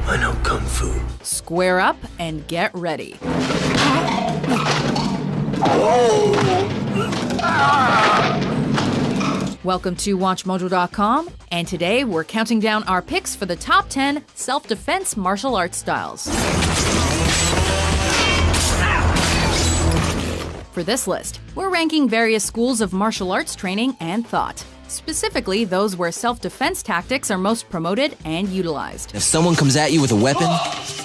I know Kung Fu. Square up and get ready. Welcome to WatchMojo.com, and today we're counting down our picks for the top 10 self-defense martial arts styles. For this list, we're ranking various schools of martial arts training and thought, specifically those where self-defense tactics are most promoted and utilized. If someone comes at you with a weapon,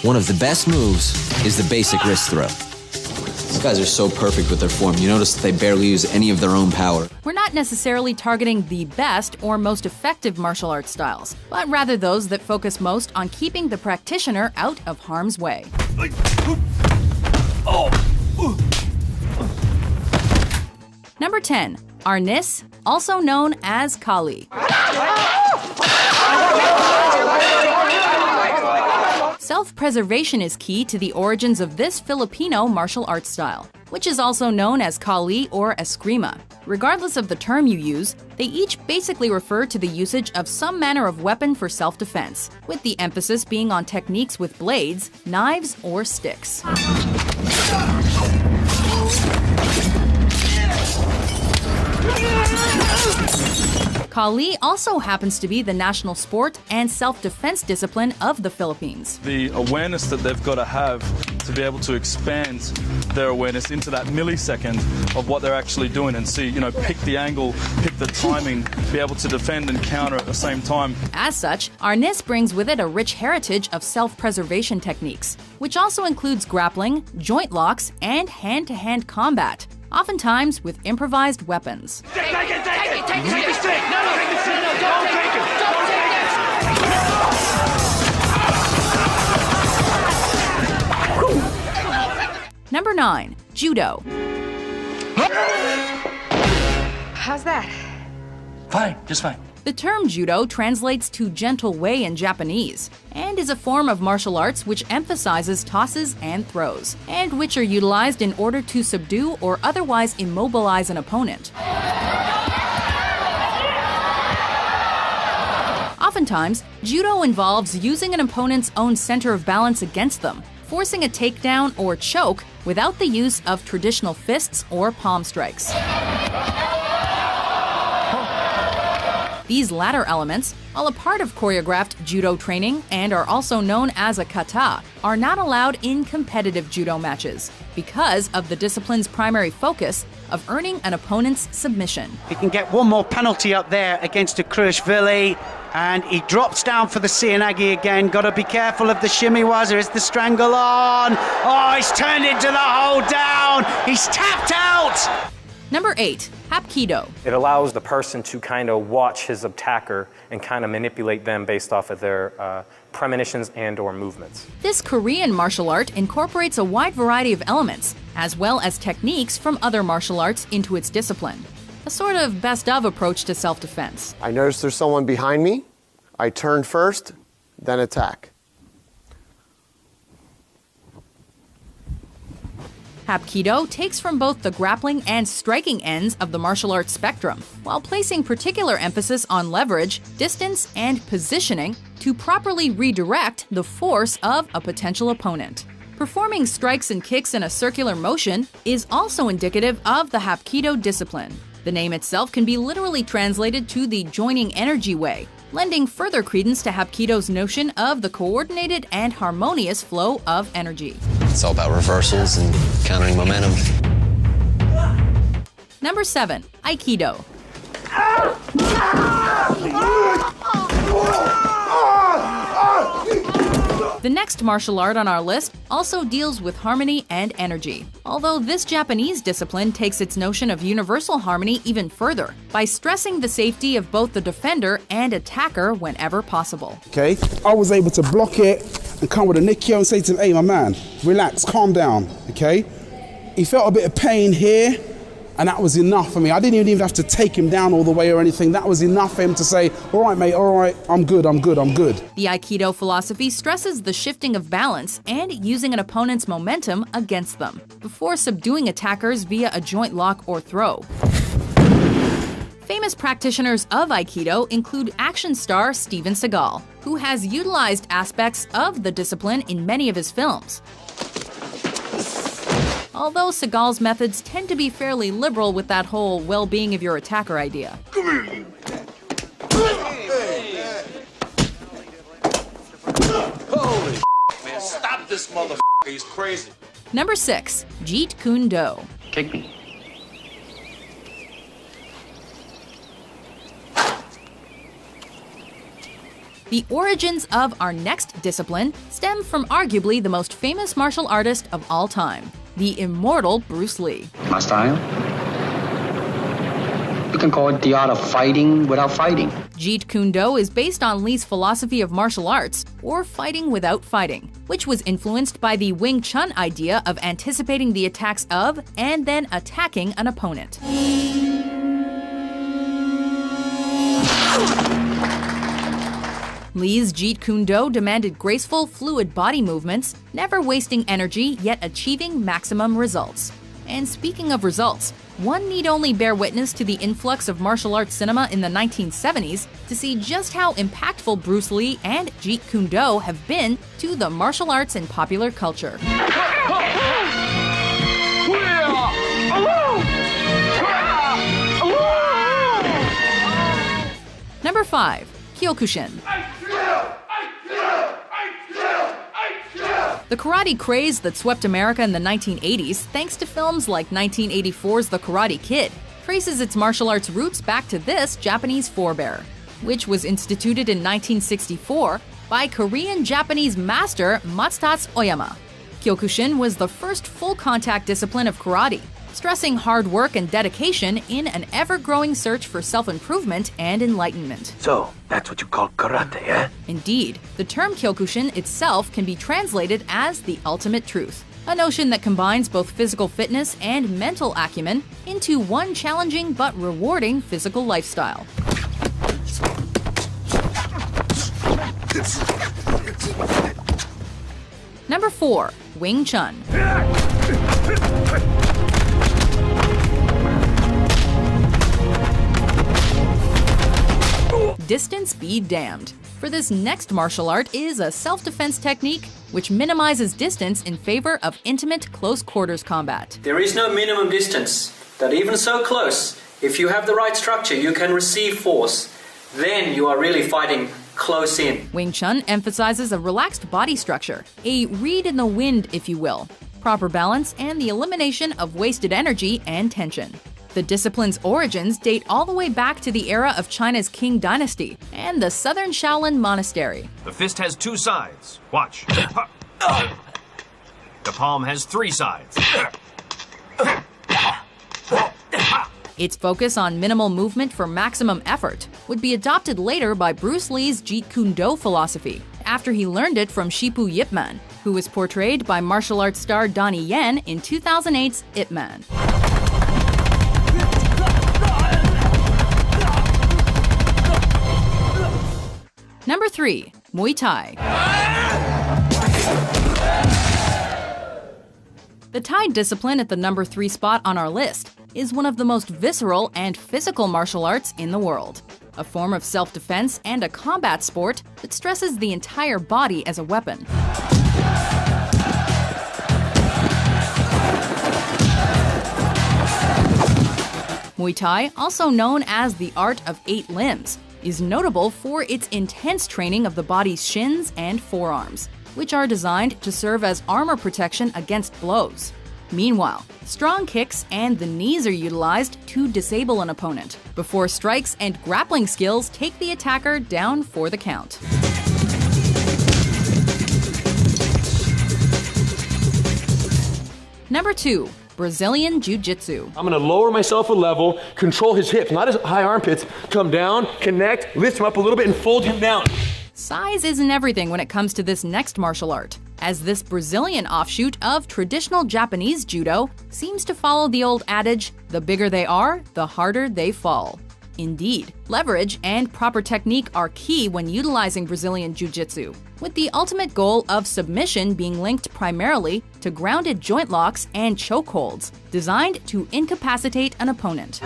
one of the best moves is the basic wrist throw. These guys are so perfect with their form. You notice that they barely use any of their own power. We're not necessarily targeting the best or most effective martial arts styles, but rather those that focus most on keeping the practitioner out of harm's way. Number 10. Arnis, also known as Kali. Self-preservation is key to the origins of this Filipino martial arts style, which is also known as Kali or Eskrima. Regardless of the term you use, they each basically refer to the usage of some manner of weapon for self-defense, with the emphasis being on techniques with blades, knives, or sticks. Kali also happens to be the national sport and self-defense discipline of the Philippines. The awareness that they've got to have to be able to expand their awareness into that millisecond of what they're actually doing and see, pick the angle, pick the timing, be able to defend and counter at the same time. As such, Arnis brings with it a rich heritage of self-preservation techniques, which also includes grappling, joint locks, and hand-to-hand combat, oftentimes with improvised weapons. Take the stick! No, take the stick! No, don't take it! Don't take it! Number 9. Judo. How's that? Fine, just fine. The term judo translates to gentle way in Japanese, and is a form of martial arts which emphasizes tosses and throws, and which are utilized in order to subdue or otherwise immobilize an opponent. Oftentimes, judo involves using an opponent's own center of balance against them, forcing a takedown or choke without the use of traditional fists or palm strikes. These latter elements, while a part of choreographed judo training and are also known as a kata, are not allowed in competitive judo matches because of the discipline's primary focus of earning an opponent's submission. He can get one more penalty up there against a Kruishvili, and he drops down for the Sianagi again. Got to be careful of the shimiwaza. Is the strangle on? Oh, he's turned into the hold down. He's tapped out. Number 8. Hapkido. It allows the person to kind of watch his attacker and kind of manipulate them based off of their premonitions and or movements. This Korean martial art incorporates a wide variety of elements, as well as techniques from other martial arts into its discipline. A sort of best-of approach to self-defense. I notice there's someone behind me. I turn first, then attack. Hapkido takes from both the grappling and striking ends of the martial arts spectrum, while placing particular emphasis on leverage, distance, and positioning to properly redirect the force of a potential opponent. Performing strikes and kicks in a circular motion is also indicative of the Hapkido discipline. The name itself can be literally translated to the joining energy way, lending further credence to Hapkido's notion of the coordinated and harmonious flow of energy. It's all about reversals and countering momentum. Number 7. Aikido. The next martial art on our list also deals with harmony and energy, although this Japanese discipline takes its notion of universal harmony even further by stressing the safety of both the defender and attacker whenever possible. Okay, I was able to block it and come with a Nikkyo and say to him, hey my man, relax, calm down, okay? He felt a bit of pain here And that was enough for me. I didn't even have to take him down all the way or anything. That was enough for him to say, all right, mate, all right, I'm good, I'm good, I'm good. The Aikido philosophy stresses the shifting of balance and using an opponent's momentum against them, before subduing attackers via a joint lock or throw. Famous practitioners of Aikido include action star Steven Seagal, who has utilized aspects of the discipline in many of his films. Although Seagal's methods tend to be fairly liberal with that whole well-being of your attacker idea. Come here, you. Holy man, stop this motherfucker, he's crazy. Number 6. Jeet Kune Do. Kick me. The origins of our next discipline stem from arguably the most famous martial artist of all time, the immortal Bruce Lee. My style? You can call it the art of fighting without fighting. Jeet Kune Do is based on Lee's philosophy of martial arts, or fighting without fighting, which was influenced by the Wing Chun idea of anticipating the attacks of and then attacking an opponent. Lee's Jeet Kune Do demanded graceful, fluid body movements, never wasting energy yet achieving maximum results. And speaking of results, one need only bear witness to the influx of martial arts cinema in the 1970s to see just how impactful Bruce Lee and Jeet Kune Do have been to the martial arts and popular culture. Number 5. Kyokushin. The karate craze that swept America in the 1980s, thanks to films like 1984's The Karate Kid, traces its martial arts roots back to this Japanese forebear, which was instituted in 1964 by Korean-Japanese master Matsutatsu Oyama. Kyokushin was the first full-contact discipline of karate, stressing hard work and dedication in an ever-growing search for self-improvement and enlightenment. So, that's what you call karate, eh? Indeed, the term Kyokushin itself can be translated as the ultimate truth, a notion that combines both physical fitness and mental acumen into one challenging but rewarding physical lifestyle. Number 4. Wing Chun. Distance be damned. For this next martial art is a self-defense technique which minimizes distance in favor of intimate close-quarters combat. There is no minimum distance, that even so close, if you have the right structure, you can receive force. Then you are really fighting close in. Wing Chun emphasizes a relaxed body structure, a reed in the wind, if you will, proper balance, and the elimination of wasted energy and tension. The discipline's origins date all the way back to the era of China's Qing dynasty and the southern Shaolin monastery. The fist has 2 sides. Watch. The palm has 3 sides. Its focus on minimal movement for maximum effort would be adopted later by Bruce Lee's Jeet Kune Do philosophy, after he learned it from Shipu Ip Man, who was portrayed by martial arts star Donnie Yen in 2008's Ip Man. Number 3. Muay Thai. The Thai discipline at the number 3 spot on our list is one of the most visceral and physical martial arts in the world. A form of self-defense and a combat sport that stresses the entire body as a weapon. Muay Thai, also known as the art of 8 limbs, is notable for its intense training of the body's shins and forearms, which are designed to serve as armor protection against blows. Meanwhile, strong kicks and the knees are utilized to disable an opponent, before strikes and grappling skills take the attacker down for the count. Number 2. Brazilian Jiu-Jitsu. I'm gonna lower myself a level, control his hips, not his high armpits, come down, connect, lift him up a little bit and fold him down. Size isn't everything when it comes to this next martial art. as this Brazilian offshoot of traditional Japanese judo seems to follow the old adage, the bigger they are, the harder they fall. Indeed, leverage and proper technique are key when utilizing Brazilian Jiu-Jitsu, with the ultimate goal of submission being linked primarily to grounded joint locks and chokeholds, designed to incapacitate an opponent.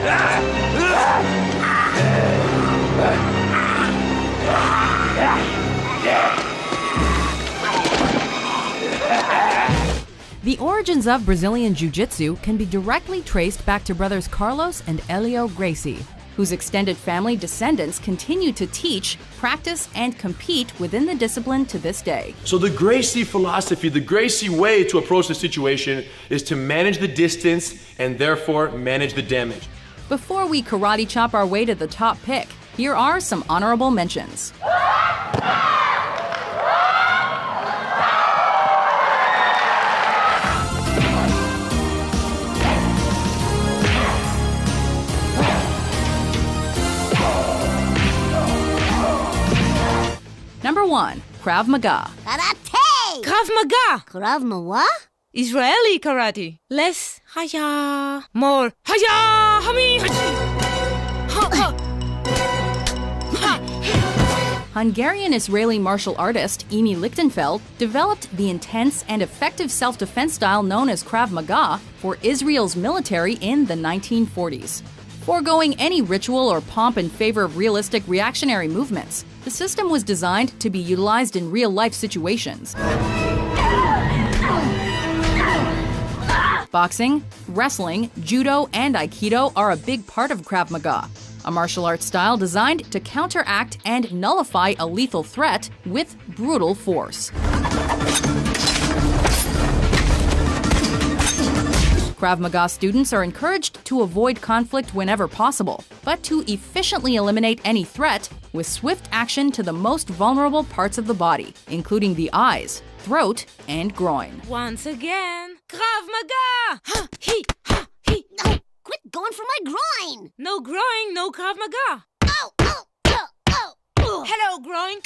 The origins of Brazilian Jiu-Jitsu can be directly traced back to brothers Carlos and Helio Gracie, whose extended family descendants continue to teach, practice, and compete within the discipline to this day. So the Gracie philosophy, the Gracie way to approach the situation is to manage the distance and therefore manage the damage. Before we karate chop our way to the top pick, here are some honorable mentions. Number 1, Krav Maga. Karate! Krav Maga! Krav Maga? Israeli karate. Less haya, more haya, hami, Hungarian-Israeli martial artist Emi Lichtenfeld developed the intense and effective self-defense style known as Krav Maga for Israel's military in the 1940s. Foregoing any ritual or pomp in favor of realistic reactionary movements, the system was designed to be utilized in real-life situations. Boxing, wrestling, judo, and aikido are a big part of Krav Maga, a martial arts style designed to counteract and nullify a lethal threat with brutal force. Krav Maga students are encouraged to avoid conflict whenever possible, but to efficiently eliminate any threat with swift action to the most vulnerable parts of the body, including the eyes, throat, and groin. Once again, Krav Maga! Ha, he, ha, he. No, quit going for my groin! No groin, no Krav Maga. Ow, ow, ow, ow. Hello, groin.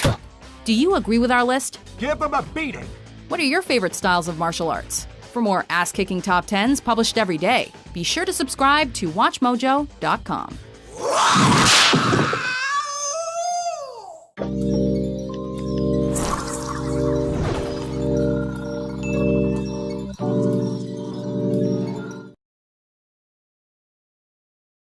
Do you agree with our list? Give them a beating. What are your favorite styles of martial arts? For more ass-kicking top 10s published every day, be sure to subscribe to WatchMojo.com.